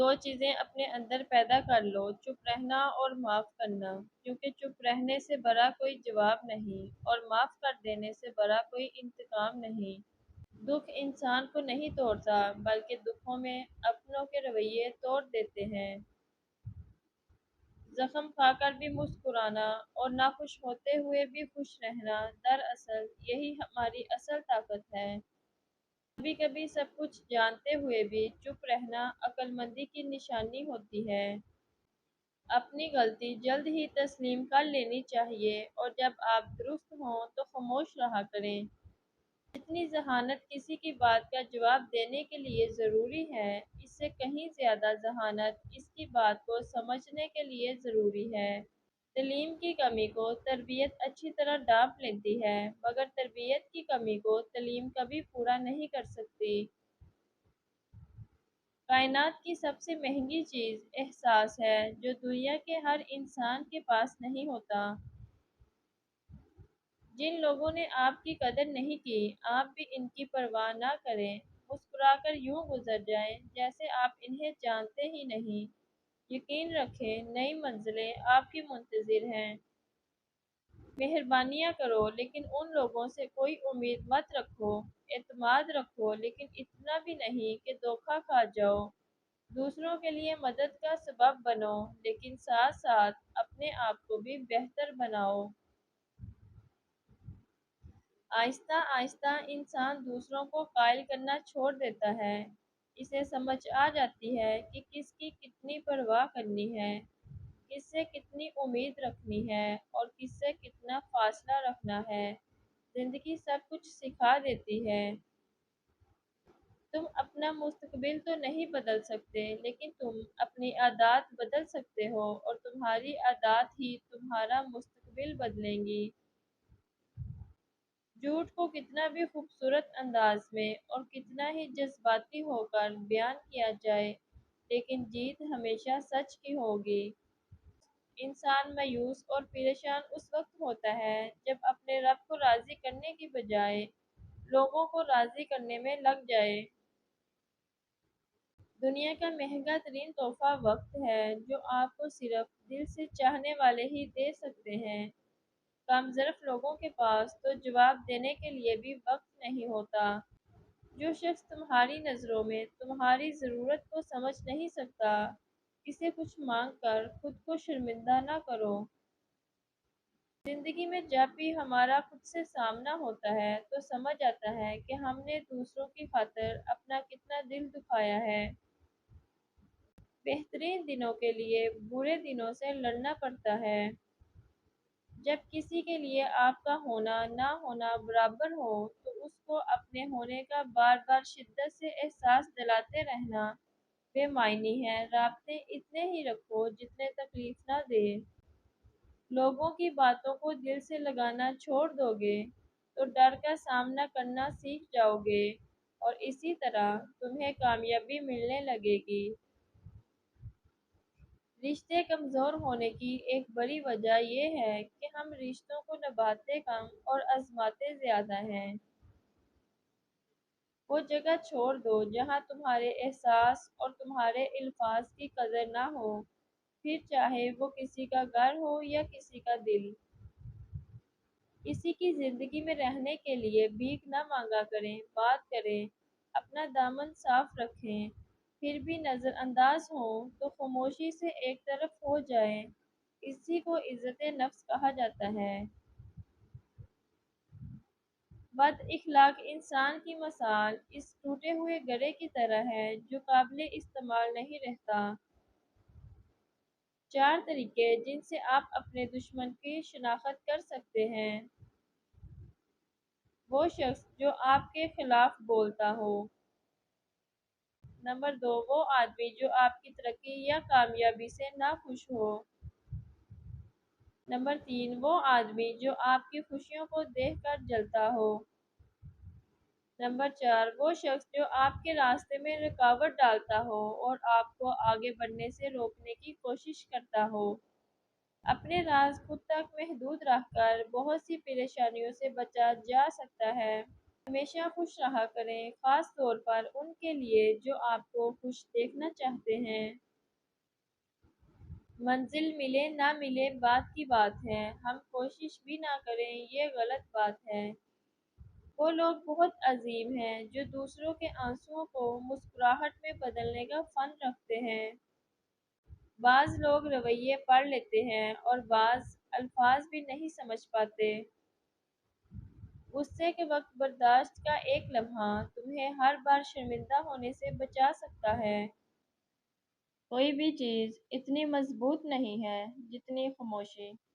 دو چیزیں اپنے اندر پیدا کر لو، چپ رہنا اور معاف کرنا، کیونکہ چپ رہنے سے بڑا کوئی جواب نہیں اور معاف کر دینے سے بڑا کوئی انتقام نہیں۔ دکھ انسان کو نہیں توڑتا، بلکہ دکھوں میں اپنوں کے رویے توڑ دیتے ہیں۔ زخم کھا کر بھی مسکرانا اور ناخوش ہوتے ہوئے بھی خوش رہنا، دراصل یہی ہماری اصل طاقت ہے۔ کبھی کبھی سب کچھ جانتے ہوئے بھی چپ رہنا عقل مندی کی نشانی ہوتی ہے۔ اپنی غلطی جلد ہی تسلیم کر لینی چاہیے اور جب آپ درست ہوں تو خاموش رہا کریں۔ جتنی ذہانت کسی کی بات کا جواب دینے کے لیے ضروری ہے، اس سے کہیں زیادہ ذہانت اس کی بات کو سمجھنے کے لیے ضروری ہے۔ تعلیم کی کمی کو تربیت اچھی طرح ڈانپ لیتی ہے، مگر تربیت کی کمی کو تعلیم کبھی پورا نہیں کر سکتی۔ کائنات کی سب سے مہنگی چیز احساس ہے، جو دنیا کے ہر انسان کے پاس نہیں ہوتا۔ جن لوگوں نے آپ کی قدر نہیں کی، آپ بھی ان کی پرواہ نہ کریں۔ مسکرا کر یوں گزر جائیں جیسے آپ انہیں جانتے ہی نہیں۔ یقین رکھیں، نئی منزلیں آپ کی منتظر ہیں۔ مہربانیاں کرو، لیکن ان لوگوں سے کوئی امید مت رکھو۔ اعتماد رکھو، لیکن اتنا بھی نہیں کہ دھوکہ کھا جاؤ۔ دوسروں کے لیے مدد کا سبب بنو، لیکن ساتھ ساتھ اپنے آپ کو بھی بہتر بناؤ۔ آہستہ آہستہ انسان دوسروں کو قائل کرنا چھوڑ دیتا ہے۔ اسے سمجھ آ جاتی ہے کہ کس کی کتنی پرواہ کرنی ہے، کس سے کتنی امید رکھنی ہے اور کس سے کتنا فاصلہ رکھنا ہے۔ زندگی سب کچھ سکھا دیتی ہے۔ تم اپنا مستقبل تو نہیں بدل سکتے، لیکن تم اپنی عادات بدل سکتے ہو اور تمہاری عادات ہی تمہارا مستقبل بدلیں گی۔ جھوٹ کو کتنا بھی خوبصورت انداز میں اور کتنا ہی جذباتی ہو کر بیان کیا جائے، لیکن جیت ہمیشہ سچ کی ہوگی۔ انسان مایوس اور پریشان اس وقت ہوتا ہے جب اپنے رب کو راضی کرنے کی بجائے لوگوں کو راضی کرنے میں لگ جائے۔ دنیا کا مہنگا ترین تحفہ وقت ہے، جو آپ کو صرف دل سے چاہنے والے ہی دے سکتے ہیں۔ کم ظرف لوگوں کے پاس تو جواب دینے کے لیے بھی وقت نہیں ہوتا۔ جو شخص تمہاری نظروں میں تمہاری ضرورت کو سمجھ نہیں سکتا، اسے کچھ مانگ کر خود کو شرمندہ نہ کرو۔ زندگی میں جب بھی ہمارا خود سے سامنا ہوتا ہے تو سمجھ آتا ہے کہ ہم نے دوسروں کی خاطر اپنا کتنا دل دکھایا ہے۔ بہترین دنوں کے لیے برے دنوں سے لڑنا پڑتا ہے۔ جب کسی کے لیے آپ کا ہونا نہ ہونا برابر ہو تو اس کو اپنے ہونے کا بار بار شدت سے احساس دلاتے رہنا بے معنی ہے۔ رابطے اتنے ہی رکھو جتنے تکلیف نہ دے۔ لوگوں کی باتوں کو دل سے لگانا چھوڑ دو گے تو ڈر کا سامنا کرنا سیکھ جاؤ گے اور اسی طرح تمہیں کامیابی ملنے لگے گی۔ رشتے کمزور ہونے کی ایک بڑی وجہ یہ ہے کہ ہم رشتوں کو نبھاتے کم اور آزماتے زیادہ ہیں۔ وہ جگہ چھوڑ دو جہاں تمہارے احساس اور تمہارے الفاظ کی قدر نہ ہو، پھر چاہے وہ کسی کا گھر ہو یا کسی کا دل۔ کسی کی زندگی میں رہنے کے لیے بھیک نہ مانگا کریں، بات کریں، اپنا دامن صاف رکھیں۔ پھر بھی نظر انداز ہوں تو خاموشی سے ایک طرف ہو جائیں۔ اسی کو عزت نفس کہا جاتا ہے۔ بد اخلاق انسان کی مثال اس ٹوٹے ہوئے گھڑے کی طرح ہے جو قابل استعمال نہیں رہتا۔ 4 طریقے جن سے آپ اپنے دشمن کی شناخت کر سکتے ہیں۔ وہ شخص جو آپ کے خلاف بولتا ہو۔ نمبر 2، وہ آدمی جو آپ کی ترقی یا کامیابی سے ناخوش ہو۔ نمبر 3، وہ آدمی جو آپ کی خوشیوں کو دیکھ کر جلتا ہو۔ نمبر 4، وہ شخص جو آپ کے راستے میں رکاوٹ ڈالتا ہو اور آپ کو آگے بڑھنے سے روکنے کی کوشش کرتا ہو۔ اپنے راز خود تک محدود رکھ کر بہت سی پریشانیوں سے بچا جا سکتا ہے۔ ہمیشہ خوش رہا کریں، خاص طور پر ان کے لیے جو آپ کو خوش دیکھنا چاہتے ہیں۔ منزل ملے نہ ملے بات کی بات ہے، ہم کوشش بھی نہ کریں یہ غلط بات ہے۔ وہ لوگ بہت عظیم ہیں جو دوسروں کے آنسوؤں کو مسکراہٹ میں بدلنے کا فن رکھتے ہیں۔ بعض لوگ رویے پڑھ لیتے ہیں اور بعض الفاظ بھی نہیں سمجھ پاتے۔ غصے کے وقت برداشت کا ایک لمحہ تمہیں ہر بار شرمندہ ہونے سے بچا سکتا ہے۔ کوئی بھی چیز اتنی مضبوط نہیں ہے جتنی خاموشی۔